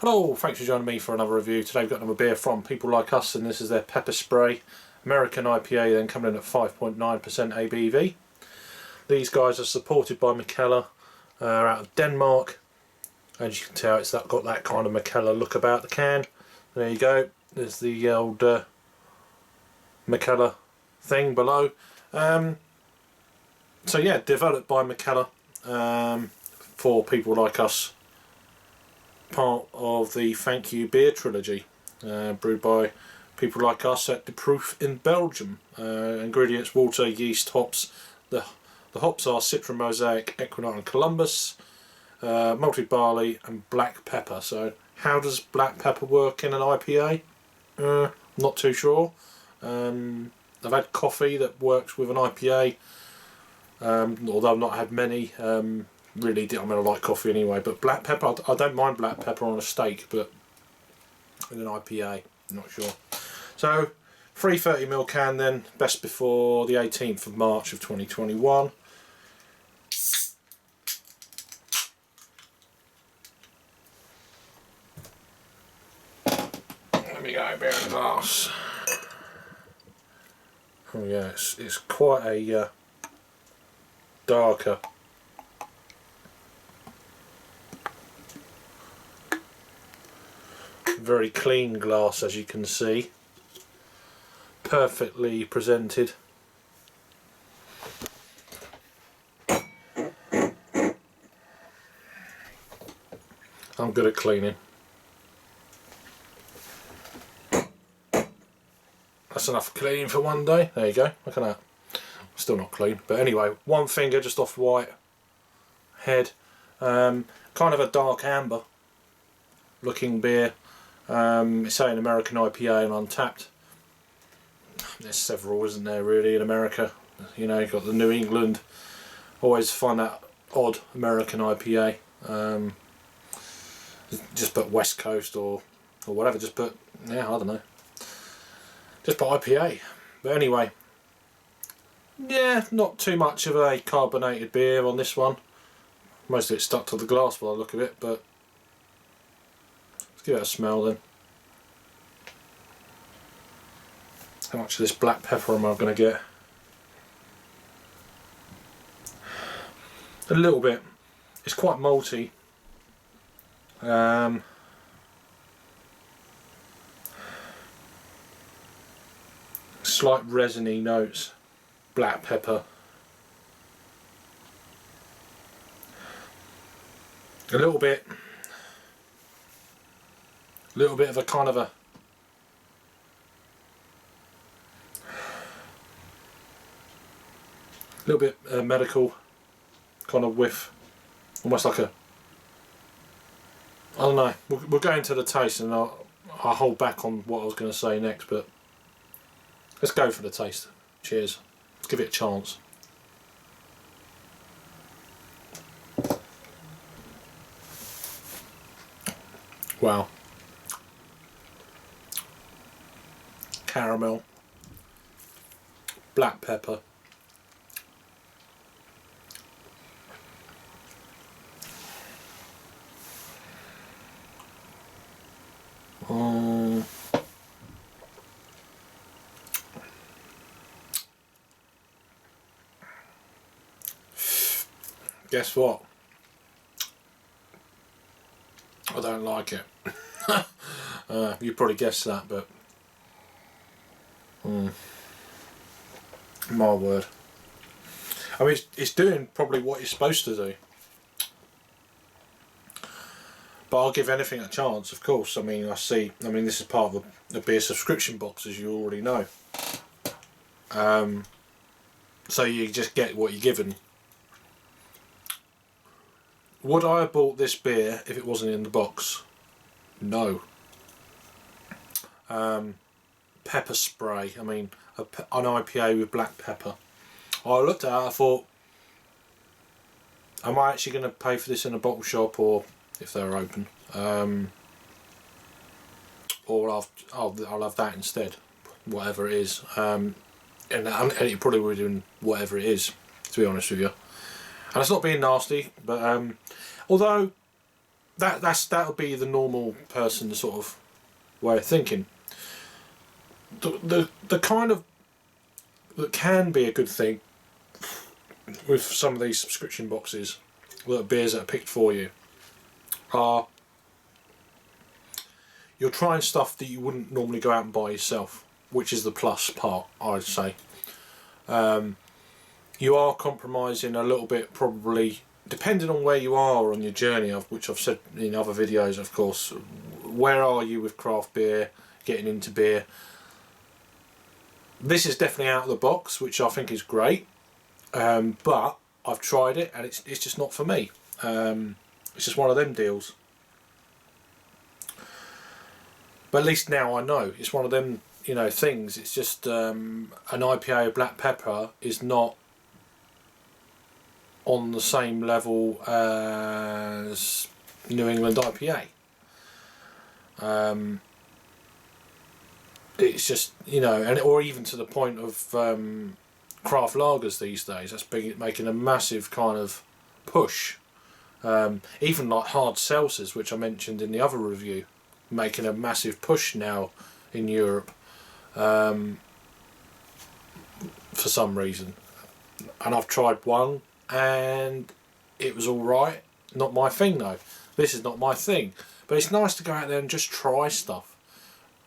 Hello, thanks for joining me for another review. Today we've got another beer from People Like Us, and this is their Pepper Spray American IPA, then coming in at 5.9% ABV. These guys are supported by Mikkeller, out of Denmark. As you can tell, it's got that kind of Mikkeller look about the can. There you go, there's the old Mikkeller thing below. So yeah, developed by Mikkeller for People Like Us. Part of the Thank You Beer Trilogy, brewed by People Like Us at the Proef in Belgium. Ingredients: water, yeast, hops. The hops are Citra, Mosaic, Equinox and Columbus, malted barley and black pepper. So how does black pepper work in an IPA? Not too sure. I've had coffee that works with an IPA, although I've not had many. Really, I mean, I like coffee anyway, but black pepper, I don't mind black pepper on a steak, but in an IPA, I'm not sure. So 330ml can then, best before the 18th of March of 2021. There we go, beer in a glass. Oh yeah, it's quite a darker. Very clean glass, as you can see. Perfectly presented. I'm good at cleaning. That's enough cleaning for one day. There you go, look at that. Still not clean, but anyway, one finger just off white head. Kind of a dark amber looking beer. It's saying American IPA and Untapped. There's several, isn't there, really, in America? You know, you've got the New England. Always find that odd American IPA. Just put West Coast or whatever. Just put, yeah, I don't know. Just put IPA. But anyway, yeah, not too much of a carbonated beer on this one. Most of it's stuck to the glass by the look of it, but let's give it a smell then. How much of this black pepper am I going to get? A little bit. It's quite malty. Slight resiny notes. Black pepper. A little bit of a kind of a little bit medical kind of whiff, almost like a, I don't know. We'll go into the taste, and I'll hold back on what I was going to say next, but let's go for the taste. Cheers. Let's give it a chance. Wow. Caramel, black pepper, guess what? I don't like it. You probably guessed that, but my word. I mean, it's doing probably what it's supposed to do. But I'll give anything a chance, of course. I mean, this is part of the beer subscription box, as you already know. So you just get what you're given. Would I have bought this beer if it wasn't in the box? No. Pepper spray. I mean, an IPA with black pepper. I looked at it, I thought, am I actually going to pay for this in a bottle shop, or if they're open? Or I'll have that instead, whatever it is. And it probably would in whatever it is, to be honest with you. And it's not being nasty, but although that'll be the normal person sort of way of thinking. The kind of that can be a good thing with some of these subscription boxes, that beers that are picked for you, are you're trying stuff that you wouldn't normally go out and buy yourself, which is the plus part, I'd say. You are compromising a little bit, probably, depending on where you are on your journey, of which I've said in other videos, of course. Where are you with craft beer, getting into beer? This is definitely out of the box, which I think is great, but I've tried it and it's just not for me. It's just one of them deals. But at least now I know it's one of them, you know, things. It's just an IPA of black pepper is not on the same level as New England IPA. It's just, you know, and or even to the point of craft lagers these days. That's making a massive kind of push. Even like hard seltzers, which I mentioned in the other review, making a massive push now in Europe for some reason. And I've tried one and it was alright. Not my thing though. This is not my thing. But it's nice to go out there and just try stuff.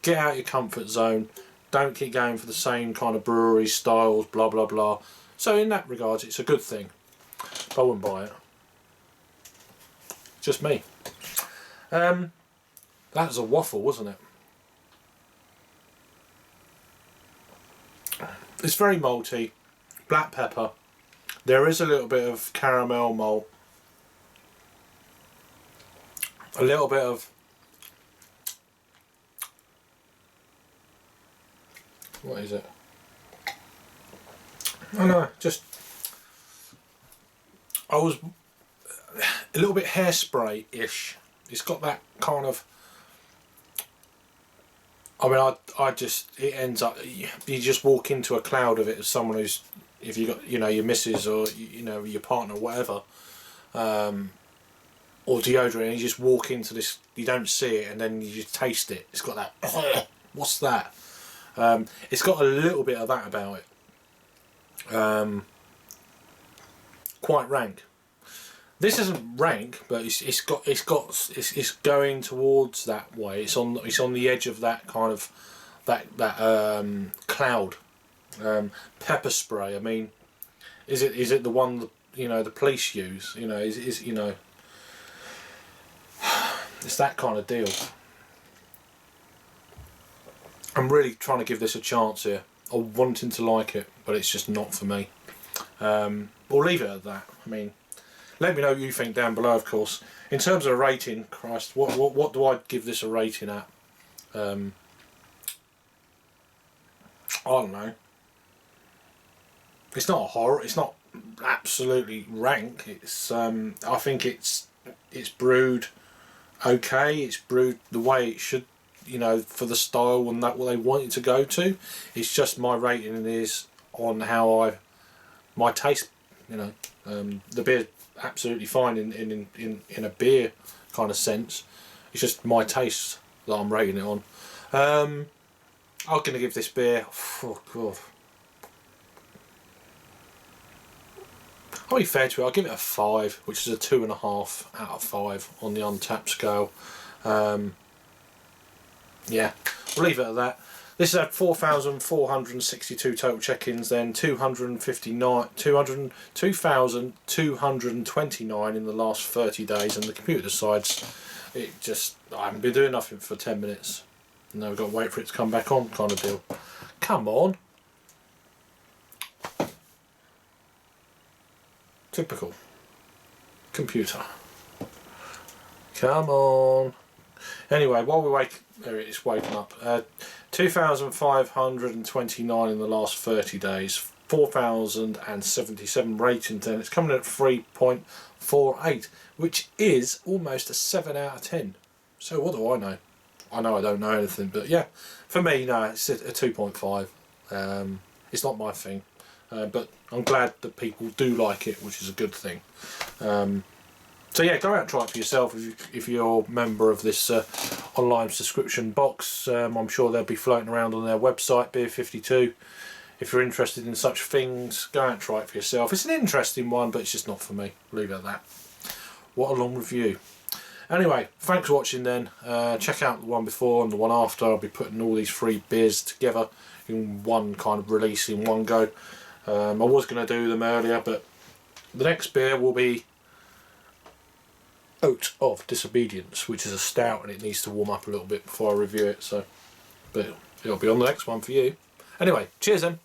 Get out your comfort zone. Don't keep going for the same kind of brewery styles, blah blah blah. So in that regard, it's a good thing. But I wouldn't buy it. Just me. That was a waffle, wasn't it? It's very malty, black pepper. There is a little bit of caramel malt, a little bit of what is it? Oh no, just I was a little bit hairspray-ish. It's got that kind of. I mean, I just, it ends up, you just walk into a cloud of it as someone who's, if you got, you know, your missus or, you know, your partner, whatever, or deodorant, and you just walk into this, you don't see it, and then you just taste it. It's got that, what's that? It's got a little bit of that about it. Quite rank. This isn't rank, but it's going towards that way. It's on the edge of that kind of that cloud. Pepper spray. I mean, is it the one that, you know, the police use? You know, is you know, it's that kind of deal. I'm really trying to give this a chance here. I'm wanting to like it, but it's just not for me. We'll leave it at that. I mean, let me know what you think down below, of course. In terms of a rating, Christ, what do I give this a rating at? I don't know. It's not a horror. It's not absolutely rank. It's I think it's brewed okay. It's brewed the way it should, you know, for the style and that what they want it to go to. It's just my rating is on how my taste, you know. The beer absolutely fine in a beer kind of sense. It's just my taste that I'm rating it on. I'm going to give this beer, oh god, I'll be fair to it, I'll give it a 5, which is a 2.5 out of 5 on the Untapped scale. Yeah, we'll leave it at that. This has had 4,462 total check-ins, then 2,229 in the last 30 days, and the computer decides it just, I haven't been doing nothing for 10 minutes. Now we've got to wait for it to come back on, kind of deal. Come on. Typical. Computer. Come on. Anyway, while we wait, there it is, waking up. 2,529 in the last 30 days, 4,077 ratings, and it's coming in at 3.48, which is almost a 7 out of 10. So what do I know? I know I don't know anything, but yeah, for me, no, it's a 2.5. It's not my thing, but I'm glad that people do like it, which is a good thing. So yeah, go out and try it for yourself if you're a member of this online subscription box. I'm sure they'll be floating around on their website, Beer 52. If you're interested in such things, go out and try it for yourself. It's an interesting one, but it's just not for me. Leave it at that. What a long review. Anyway, thanks for watching then. Check out the one before and the one after. I'll be putting all these 3 beers together in one kind of release in one go. I was going to do them earlier, but the next beer will be Oat of Disobedience, which is a stout, and it needs to warm up a little bit before I review it. So, but it'll be on the next one for you. Anyway, cheers then.